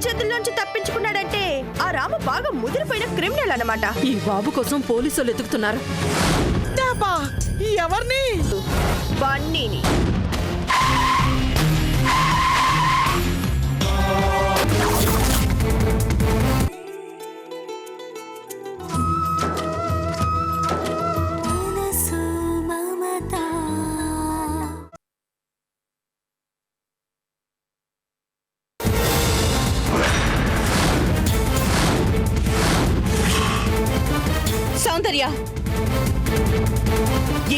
చేతుల్లోంచి తప్పించుకున్నాడంటే ఆ రాము బాగా ముదిరిపోయిన క్రిమినల్ అన్నమాట. ఈ బాబు కోసం పోలీసులు ఎతుకుతున్నారు. ఎవరిని? బన్నీని. సౌందర్య,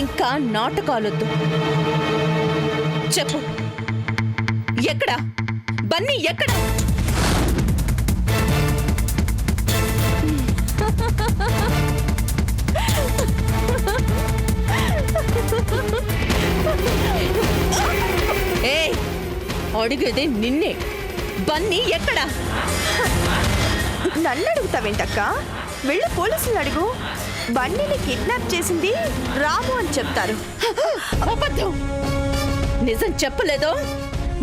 ఇంకా నాటకాలొద్దు. చెప్పు, ఎక్కడా బన్నీ? ఎక్కడా? ఏ అడిగేదే నిన్నే. బన్నీ ఎక్కడా? నన్ను అడుగుతావేంటక్క? వెళ్ళి పోలీసులు అడుగు. బన్నీని కిడ్నాప్ చేసింది రాము అని చెప్తారు. అబద్ధం. నిజం చెప్పలేదో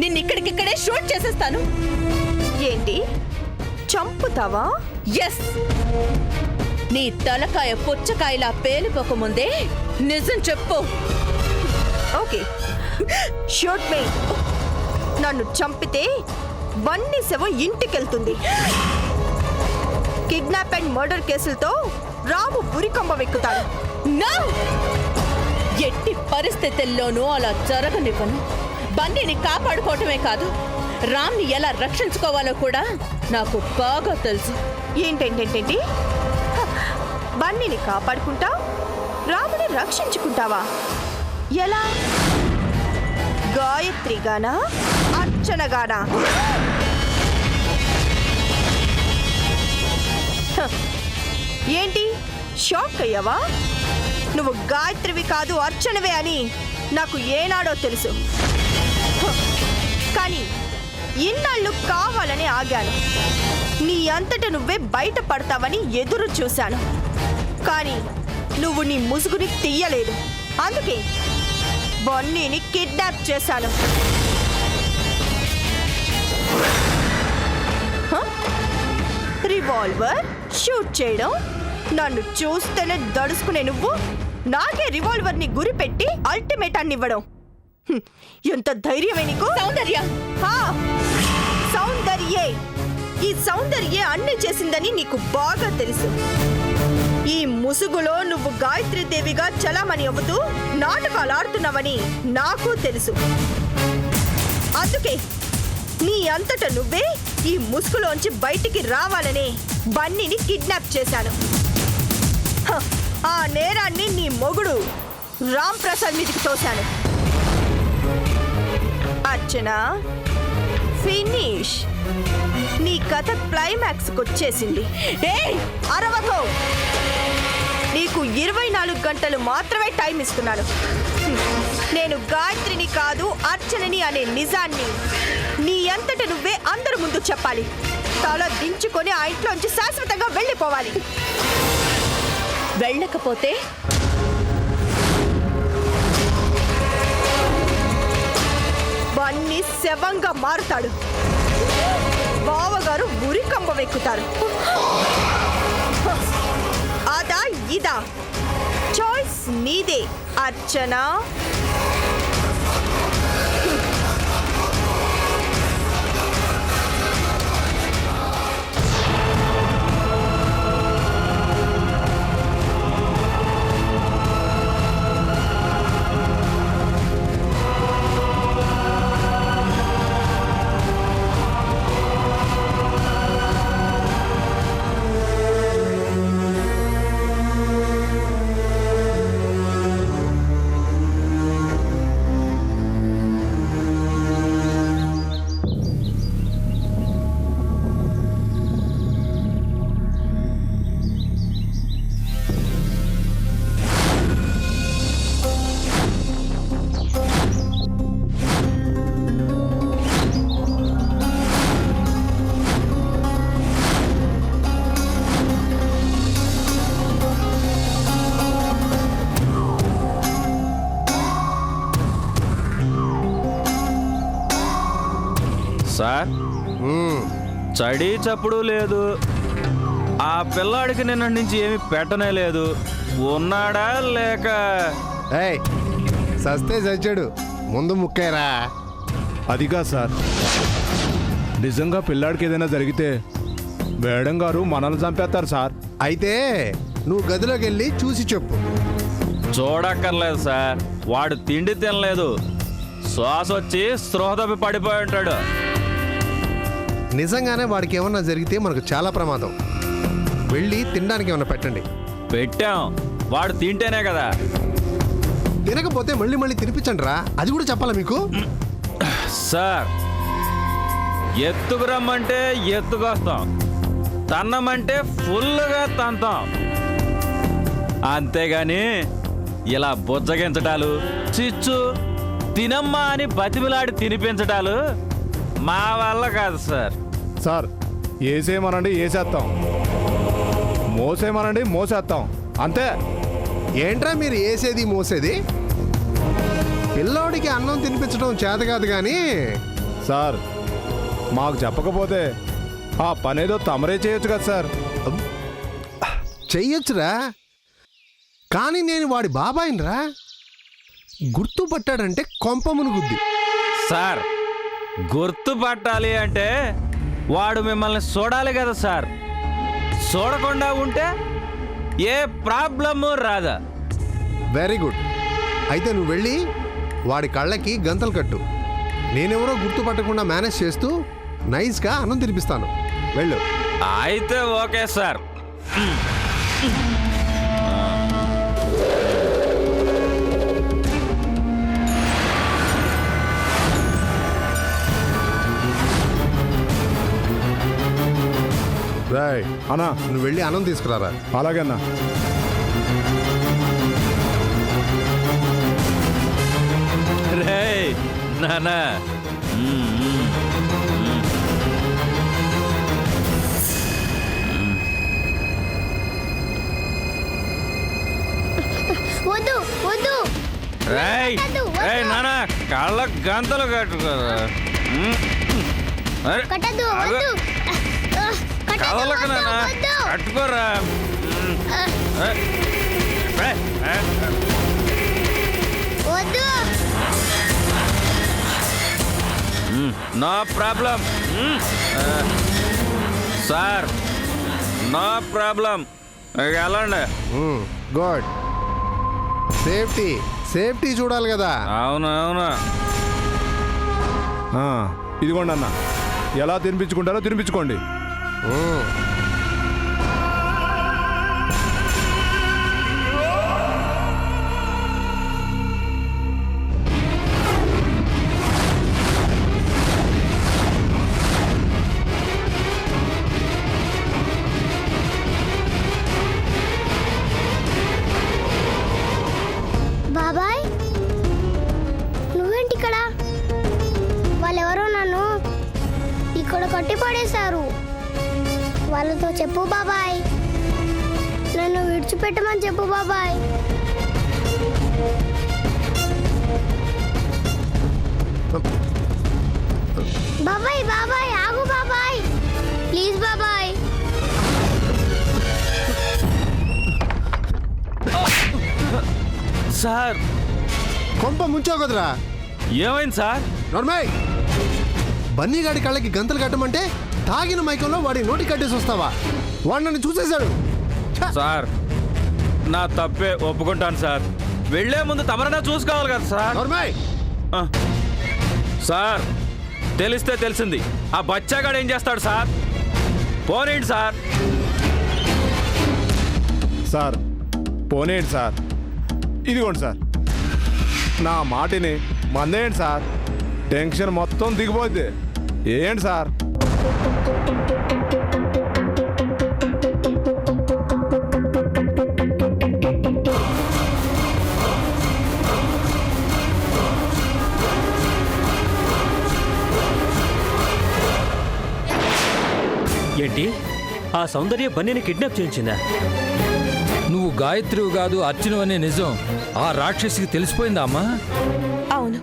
నిన్నిక్కడికిక్కడే షూట్ చేసేస్తాను. ఏంటి, చంపుతావా? ఎస్. నీ తలకాయ పుచ్చకాయలా పేలిపోకముందే నిజం చెప్పు. ఓకే, షూట్ మీ. నన్ను చంపితే బన్నీ శవం ఇంటికెళ్తుంది. కిడ్నాప్ అండ్ మర్డర్ కేసులతో రాము బురికంబ వెక్కుతాడు. నో! ఎట్టి పరిస్థితుల్లోనూ అలా జరగనివ్వను. బన్నీని కాపాడుకోవటమే కాదు, రామ్ని ఎలా రక్షించుకోవాలో కూడా నాకు బాగా తెలుసు. ఏంటేంటేంటేంటి? బన్నీని కాపాడుకుంటా, రాముని రక్షించుకుంటావా? ఎలా? గాయత్రిగానా, అర్చనగానా? ఏంటి, షాక్ అయ్యావా? నువ్వు గాయత్రివి కాదు, అర్చనవే అని నాకు ఏనాడో తెలుసు. కానీ ఇన్నాళ్ళు కావాలని ఆగాను. నీ అంతట నువ్వే బయటపడతావని ఎదురు చూశాను. కానీ నువ్వు నీ ముసుగుని తీయలేదు. అందుకే బన్నీని కిడ్నాప్ చేశాను. రివాల్వర్ షూట్ చేయడం, నన్ను చూస్తేనే దడుచుకునే నువ్వు నాకే రివాల్వర్ ని గురి పెట్టి అల్టిమేటాన్ని ఇవ్వడం. ఎంత ధైర్యమే నీకు? సౌందర్య, సౌందర్యే. ఈ సౌందర్యే అన్ని చేసిందని నీకు బాగా తెలుసు. ఈ ముసుగులో నువ్వు గాయత్రి దేవిగా చలామణి అవుతూ నాటకాలు ఆడుతున్నావని నాకు తెలుసు. అందుకే నీ అంతట నువ్వే ఈ ముసుగులోంచి బయటికి రావాలనే బన్నీని కిడ్నాప్ చేశాను. ఆ నేరాన్ని నీ మొగుడు రామ్ ప్రసాద్ మీదకి తోశాను. అర్చన, ఫినిష్. నీ కథ క్లైమాక్స్ వచ్చేసింది. అరవకో. నీకు 24 గంటలు మాత్రమే టైం ఇస్తున్నాను. నేను గాయత్రిని కాదు, అర్చనని అనే నిజాన్ని నీ అంతట నువ్వే అందరి ముందు చెప్పాలి. తల దించుకొని ఆ ఇంట్లోంచి శాశ్వతంగా వెళ్ళిపోవాలి. వెళ్ళకపోతే బన్నీ శవంగా మారుతాడు. బావగారు ఉరికంబ వెక్కుతారు. అదా ఇదా, చాయిస్ నీదే అర్చన. సార్, చడి చప్పుడు లేదు. ఆ పిల్లాడికి నిన్న నుంచి ఏమి పెట్టనే లేదు. ఉన్నాడా లేక? ఏయ్ సస్తే చచ్చాడు, ముందు ముక్కేరా. అదిగా సార్, నిజంగా పిల్లాడికి ఏదైనా జరిగితే మేడం గారు మనల్ని చంపేస్తారు సార్. అయితే నువ్వు గదిలోకి వెళ్ళి చూసి చెప్పు. చూడక్కర్లేదు సార్, వాడు తిండి తినలేదు. శ్వాస వచ్చి స్పృహ తప్పి పడిపోయి ఉంటాడు. నిజంగానే వాడికి ఏమన్నా జరిగితే మనకు చాలా ప్రమాదం. వెళ్ళి తినడానికి ఏమన్నా పెట్టండి. పెట్టాం, వాడు తింటేనే కదా. తినకపోతే మళ్ళీ మళ్ళీ తినిపించండి రా, అది కూడా చెప్పాలా మీకు? సార్, ఎత్తుకురమ్మంటే ఎత్తుకొస్తాం, తన్నమంటే ఫుల్గా తంతాం. అంతేగాని ఇలా బుజ్జగించటాలు, చిచ్చు తినమ్మా అని బతిమిలాడి తినిపించటాలు మా వల్ల కాదు సార్. సార్, వేసేయమనండి వేసేస్తాం, మోసేయమనండి మోసేస్తాం, అంతే. ఏంట్రా మీరు వేసేది మోసేది? పిల్లోడికి అన్నం తినిపించడం చేత కాదు కానీ సార్, మాకు చెప్పకపోతే ఆ పనేదో తమరే చేయొచ్చు కదా సార్. చెయ్యొచ్చురా, కానీ నేను వాడి బాబాయినరా. గుర్తుపట్టాడంటే కొంప మునుగుద్ది. సార్, గుర్తుపట్టాలి అంటే వాడు మిమ్మల్ని చూడాలి కదా సార్. చూడకుండా ఉంటే ఏ ప్రాబ్లము రాదా? Very good. అయితే నువ్వు వెళ్ళి వాడి కళ్ళకి గంతలు కట్టు. నేనెవరో గుర్తుపట్టకుండా మేనేజ్ చేస్తూ నైస్గా అన్నం తినిపిస్తాను. వెళ్ళు. అయితే ఓకే సార్. రాయ్ అన్నా, నువ్వు వెళ్ళి అన్నం తీసుకురారా. అలాగన్నా. రేయ్ నానా, వద్దు వద్దు రేయ్ రేయ్ నానా, కళ్ళ గంతలు కట్టుకోరా. అరే, కట్టదు ఆగు. వద్దు కళ్ళకు నానా కట్టుకోరా. వద్దు no problem sir, no problem. వెళ్ళండి. గుడ్. సేఫ్టీ సేఫ్టీ చూడాలి కదా. అవును అవును. ఇదిగోండి అన్న, ఎలా తినిపించుకుంటారో తినిపించుకోండి. బాబాయ్ నువ్వేంటి ఇక్కడ? వాళ్ళెవరో నన్ను ఇక్కడ కట్టి పడేశారు. వాళ్ళతో చెప్పు బాబాయ్, నన్ను విడిచిపెట్టమని చెప్పు బాబాయ్. బాబాయ్ బాబాయ్ ఆగు బాబాయ్, ప్లీజ్ బాబాయ్. సార్, కొంప ముంచావు కదరా. ఏమైంది సార్? నార్మల్ బన్నీగాడి కళ్ళకి గంతలు కట్టమంటే తాగిన మైకంలో వాడి నోటి కట్టేసి వస్తావా? వాడు నన్ను చూసేశాడు. ఛ! సార్, నా తప్పే ఒప్పుకుంటాను సార్. వెళ్లే ముందు తమరన్నా చూసుకోవాలి కదా సార్. నార్మల్ ఆ. సార్, తెలిస్తే తెలిసింది. ఆ బచ్చాగాడు ఏం చేస్తాడు సార్? పోనీండి సార్. సార్, పోనేయండి సార్. ఇదిగోండి సార్, నా మాటిని మందేయండి సార్. టెన్షన్ మొత్తం దిగిపోద్ది. ఏంటి సార్? ఏంటి, ఆ సౌందర్య బన్నీని కిడ్నాప్ చేయించిందా? నువ్వు గాయత్రివి కాదు అర్జును అనే నిజం ఆ రాక్షసికి తెలిసిపోయిందా అమ్మా? అవును,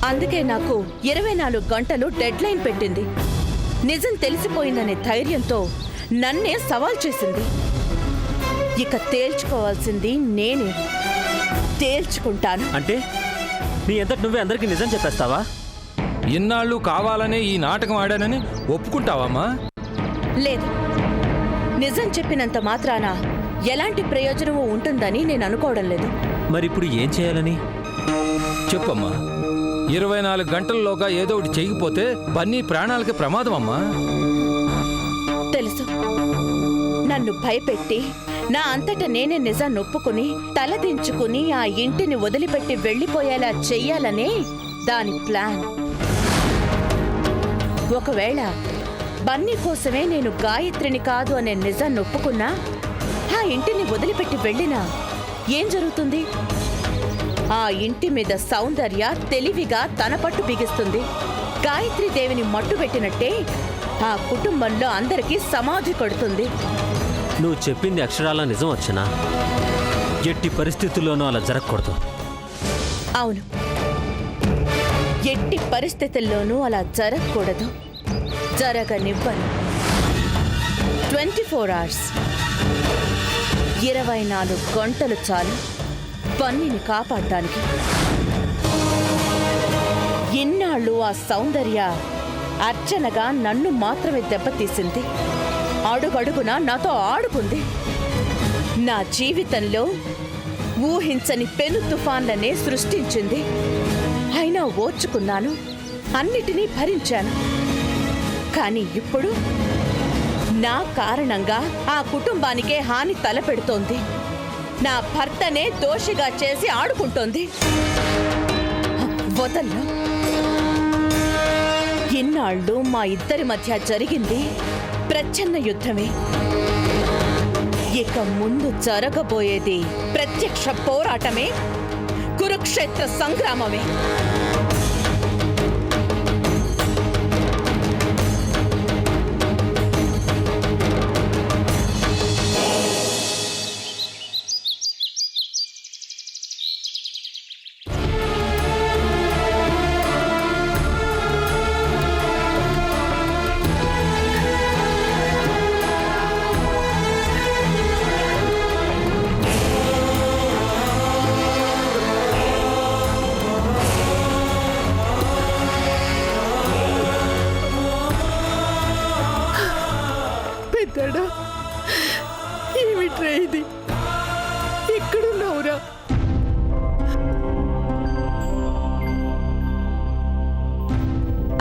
అందుకే నాకు 24 గంటలు డెడ్ లైన్ పెట్టింది. నిజం తెలిసిపోయిందనే ధైర్యంతో నన్నే సవాల్ చేసింది. ఇక తేల్చుకోవాల్సింది నేనే. తేల్చుకుంటాను. అంటే నీ అంతటి నువ్వే అందరికీ నిజం చెప్పేస్తావా? ఇన్నాళ్ళు కావాలనే ఈ నాటకం ఆడానని ఒప్పుకుంటావమ్మా? లేదు, నిజం చెప్పినంత మాత్రాన ఎలాంటి ప్రయోజనమూ ఉంటుందని నేను అనుకోవడం లేదు. మరి ఇప్పుడు ఏం చేయాలని? చెప్పమ్మా. 24 గంటల్లోగా ఏదో ఒకటి చేయకపోతే బన్నీ ప్రాణాలకి ప్రమాదం అమ్మా. తెలుసు, నన్ను భయపెట్టి నా అంతట నేనే నిజాన్ని ఒప్పుకుని తలదించుకుని ఆ ఇంటిని వదిలిపెట్టి వెళ్ళిపోయేలా చెయ్యాలనే దాని ప్లాన్. ఒకవేళ బన్నీ కోసమే నేను గాయత్రిని కాదు అనే నిజాన్ని ఒప్పుకున్నా, ఆ ఇంటిని వదిలిపెట్టి వెళ్ళినా ఏం జరుగుతుంది? ఆ ఇంటి మీద సౌందర్య తెలివిగా తన పట్టు బిగిస్తుంది. గాయత్రీదేవిని మట్టుబెట్టినట్టే ఆ కుటుంబంలో అందరికీ సమాధి కొడుతుంది. నువ్వు చెప్పింది అక్షరాల నిజం వచ్చనా? ఎట్టి పరిస్థితుల్లోనూ అలా జరగకూడదు. అవును, ఎట్టి పరిస్థితుల్లోనూ అలా జరగకూడదు. జరగనివ్వను. 24 hours, 24 గంటలు చాలు బన్నీని కాపాడటానికి. ఇన్నాళ్ళు ఆ సౌందర్య అర్చనగా నన్ను మాత్రమే దెబ్బతీసింది. అడుగడుగునా నాతో ఆడుకుంది. నా జీవితంలో ఊహించని పెను తుఫాన్లనే సృష్టించింది. అయినా ఓర్చుకున్నాను, అన్నిటినీ భరించాను. కానీ ఇప్పుడు నా కారణంగా ఆ కుటుంబానికే హాని తలపెడుతోంది. నా భర్తనే దోషిగా చేసి ఆడుకుంటోంది. వదల్లో. ఇన్నాళ్ళు మా ఇద్దరి మధ్య జరిగింది ప్రచ్ఛన్న యుద్ధమే. ఇక ముందు జరగబోయేది ప్రత్యక్ష పోరాటమే, కురుక్షేత్ర సంగ్రామమే. పెద్దడా, ఏమిట్రా ఇది? ఎక్కడున్నావురా?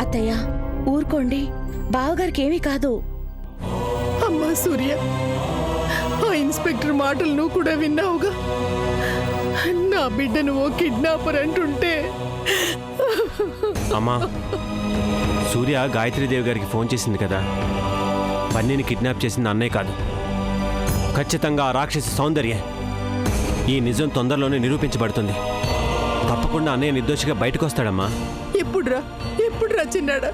అత్తయ్య, ఊరుకోండి. బావగారికి ఏమీ కాదు. అమ్మా సూర్య, ఆ ఇన్స్పెక్టర్ మాటలు నువ్వు కూడా విన్నావుగా. నా బిడ్డను ఓ కిడ్నాపర్ అంటుంటే. అమ్మా, సూర్య గాయత్రీదేవి గారికి ఫోన్ చేసింది కదా. బన్నీని కిడ్నాప్ చేసింది అన్నయ్య కాదు, ఖచ్చితంగా ఆ రాక్షసి సౌందర్య. ఈ నిజం తొందరలోనే నిరూపించబడుతుంది. తప్పకుండా అన్నయ్య నిర్దోషిగా బయటకు వస్తాడమ్మా. ఎప్పుడురా చిన్నాడా?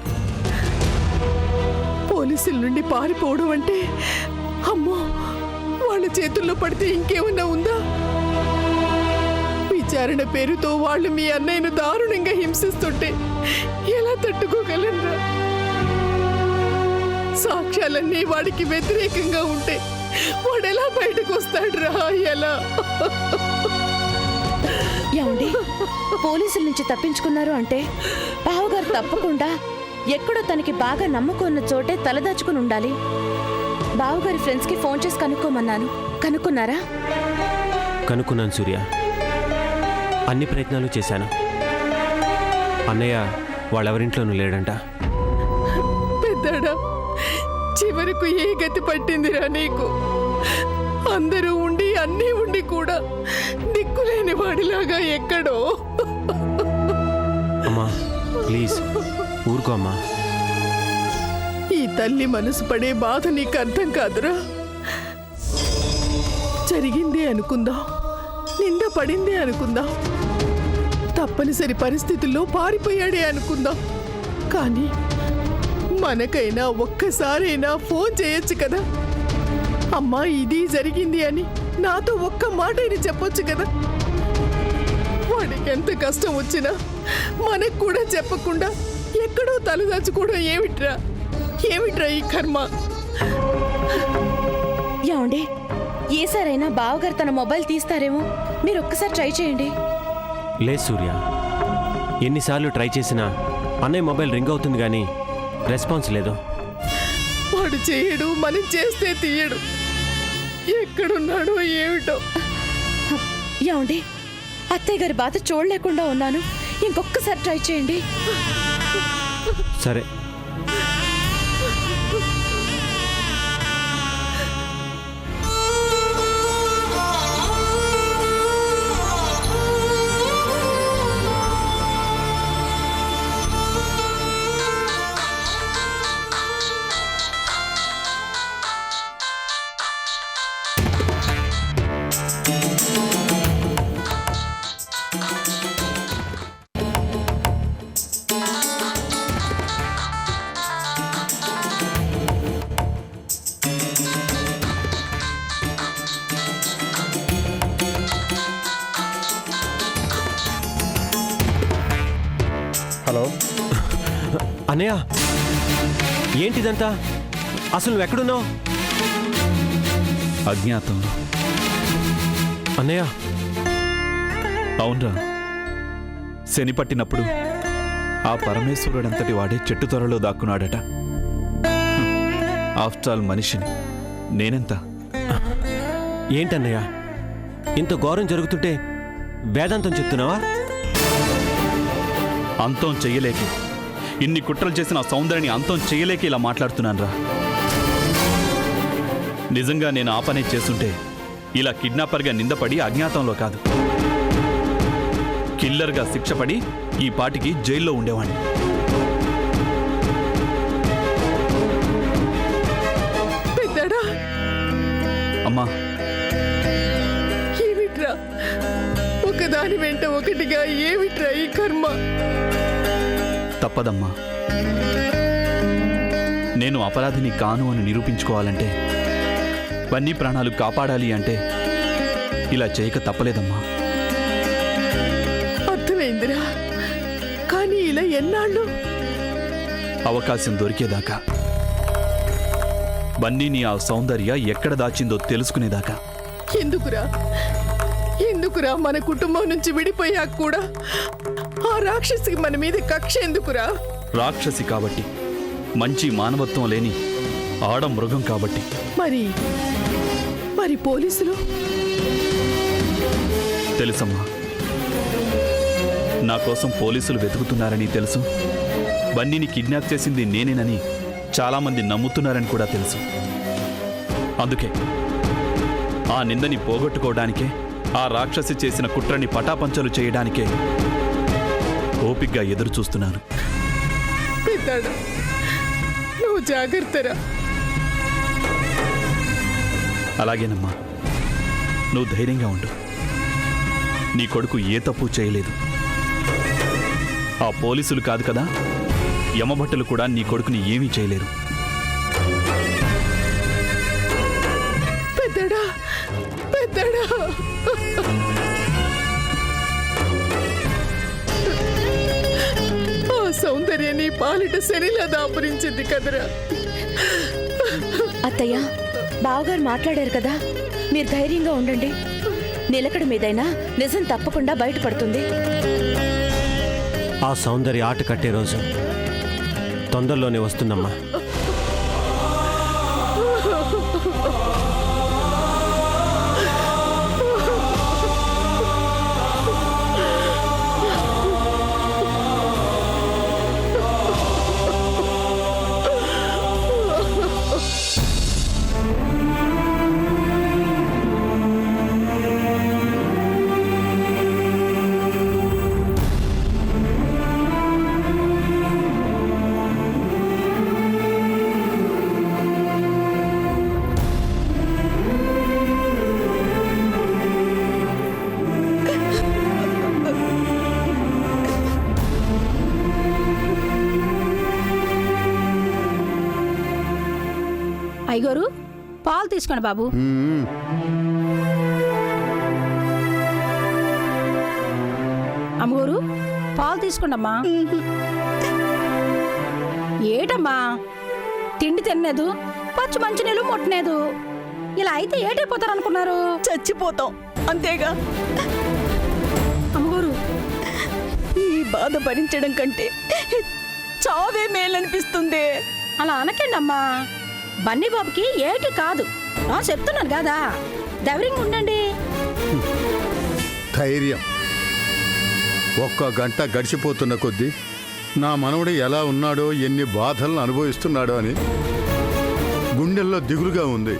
పోలీసుల నుండి పారిపోవడం అంటే, అమ్మో, వాళ్ళ చేతుల్లో పడితే ఇంకేమన్నా ఉందా? విచారణ పేరుతో వాళ్ళు మీ అన్నయ్యను దారుణంగా హింసిస్తుంటే ఎలా తట్టుకోగలరా? సాక్ష్యాలన్నీ వాడికి వ్యతిరేకంగా ఉంటే వాడెలా బయటకు వస్తాడురా? ఎలా? ఏమండి, పోలీసుల నుంచి తప్పించుకున్నారు అంటే బావగారు తప్పకుండా ఎక్కడో తనకి బాగా నమ్మకం ఉన్న చోటే తలదాచుకుని ఉండాలి. బావగారి ఫ్రెండ్స్కి ఫోన్ చేసి కనుక్కోమన్నాను. కనుక్కున్నారా? కనుక్కున్నాను సూర్య, అన్ని ప్రయత్నాలు చేశాను. అన్నయ్య వాళ్ళెవరింట్లోనూ లేడంట. పెద్దడా, చివరకు ఏ గతి పట్టిందిరా నీకు? అందరూ ఉండి అన్నీ ఉండి కూడా దిక్కులేని వాడిలాగా ఎక్కడో. అమ్మా ప్లీజ్ ఊరుకో అమ్మా. ఈ తల్లి మనసు పడే బాధ నీకు అర్థం కాదురా. జరిగిందే అనుకుందాం, నింద పడిందే అనుకుందాం, తప్పనిసరి పరిస్థితుల్లో పారిపోయాడే అనుకుందాం. కానీ మనకైనా ఒక్కసారైనా ఫోన్ చేయొచ్చు కదా. అమ్మా ఇది జరిగింది అని నాతో ఒక్క మాటైనా చెప్పొచ్చు కదా. వాడికి ఎంత కష్టం వచ్చినా మనకు కూడా చెప్పకుండా ఎక్కడో తలదాచుకోవడం ఏమిట్రా? ఏమిట్రా ఈ కర్మ? ఏమండి, ఏసారైనా బావగారు తన మొబైల్ తీస్తారేమో, మీరు ఒక్కసారి ట్రై చేయండి. లేదు సూర్య, ఎన్నిసార్లు ట్రై చేసినా అన్నయ్య మొబైల్ రింగ్ అవుతుంది కానీ రెస్పాన్స్ లేదు. వాడు చేయడు, మనం చేస్తే తీయడు. ఎక్కడున్నాడో ఏమిటో. ఏమండి, అత్తయ్య గారి బాధ చూడలేకుండా ఉన్నాను, ఇంకొకసారి ట్రై చేయండి. సరే. హలో అన్నయ్య, ఏంటిదంతా? అసలు నువ్వు ఎక్కడున్నావు? అజ్ఞాతంలో. అన్నయ్య, అవునరా, శని పట్టినప్పుడు ఆ పరమేశ్వరుడంతటి వాడే చెట్టు త్వరలో దాక్కున్నాడట. ఆఫ్టర్ ఆల్ మనిషిని నేనెంత? ఏంటన్నయ్య ఇంత ఘోరం జరుగుతుంటే వేదాంతం చెప్తున్నావా? అంతం చెయ్యలేక, ఇన్ని కుట్రలు చేసిన సౌందర్యని అంతం చెయ్యలేక ఇలా మాట్లాడుతున్నానురా. నిజంగా నేను ఆ పనే చేస్తుంటే ఇలా కిడ్నాపర్గా నిందపడి అజ్ఞాతంలో కాదు, కిల్లర్గా శిక్షపడి ఈ పాటికి జైల్లో ఉండేవాణ్ణి. పెద్దడా, అమ్మా, ఏమిట్రా ఒకదాని వెంట ఒకటిగా? ఏమిట్రా ఈ కర్మ? తప్పదమ్మా. నేను అపరాధిని కాను అని నిరూపించుకోవాలంటే, వన్నీ ప్రాణాలు కాపాడాలి అంటే ఇలా చేయక తప్పలేదమ్మా. అర్థమైందిరా, కానీ ఇలా ఎన్నాళ్ళు? అవకాశం దొరికేదాకా, బన్నీని ఆ సౌందర్య ఎక్కడ దాచిందో తెలుసుకునేదాకా. ఎందుకురా ఎందుకురా మన కుటుంబం నుంచి విడిపోయాక కూడా ఆ రాక్షసికి మన మీద కక్ష ఎందుకురా? రాక్షసి కాబట్టి, మంచి మానవత్వం లేని ఆడ మృగం కాబట్టి. మరి పోలీసులు? తెలుసమ్మా, నా కోసం పోలీసులు వెతుకుతున్నారని తెలుసు. బన్నీని కిడ్నాప్ చేసింది నేనేనని చాలామంది నమ్ముతున్నారని కూడా తెలుసు. అందుకే ఆ నిందని పోగొట్టుకోవడానికే, ఆ రాక్షసి చేసిన కుట్రని పటాపంచలు చేయడానికే ఓపిగ్గా ఎదురు చూస్తున్నాను. పెద్దాడు, నువ్వు జాగ్రత్తరా. అలాగేనమ్మా, నువ్వు ధైర్యంగా ఉండు. నీ కొడుకు ఏ తప్పు చేయలేదు. ఆ పోలీసులు కాదు కదా, యమభట్టులు కూడా నీ కొడుకుని ఏమీ చేయలేరు. పెద్దడా, పెద్దడా, ఆ సౌందర్యాన్ని పాలిట శనిలా దాపురించింది కదరా. అత్తయ్య, బావగారు మాట్లాడారు కదా, మీరు ధైర్యంగా ఉండండి. నిలకడ మీదైనా నిజం తప్పకుండా బయటపడుతుంది. ఆ సౌందర్య ఆట కట్టే రోజు తొందరలోనే వస్తుందమ్మా. అయ్యగారు, పాలు తీసుకోండి బాబు. అమ్మగారు, పాలు తీసుకోండి అమ్మా. ఏటమ్మా తిండి తినలేదు పచ్చి మంచినీళ్ళు ముట్టలేదు. ఇలా అయితే ఏటైపోతారు అనుకున్నారు? చచ్చిపోతాం అంతేగా. అమ్మగారు, ఈ బాధ భరించడం కంటే చావే మేలనిపిస్తుంది. అలా అనకండి అమ్మా. బన్నీ బాబుకి ఏటి కాదు. చెప్తున్నాను కదా, ధైర్యంగా ఉండండి. ధైర్యం. ఒక్క గంట గడిచిపోతున్న కొద్దీ నా మనవడు ఎలా ఉన్నాడో, ఎన్ని బాధలను అనుభవిస్తున్నాడో అని గుండెల్లో దిగులుగా ఉంది.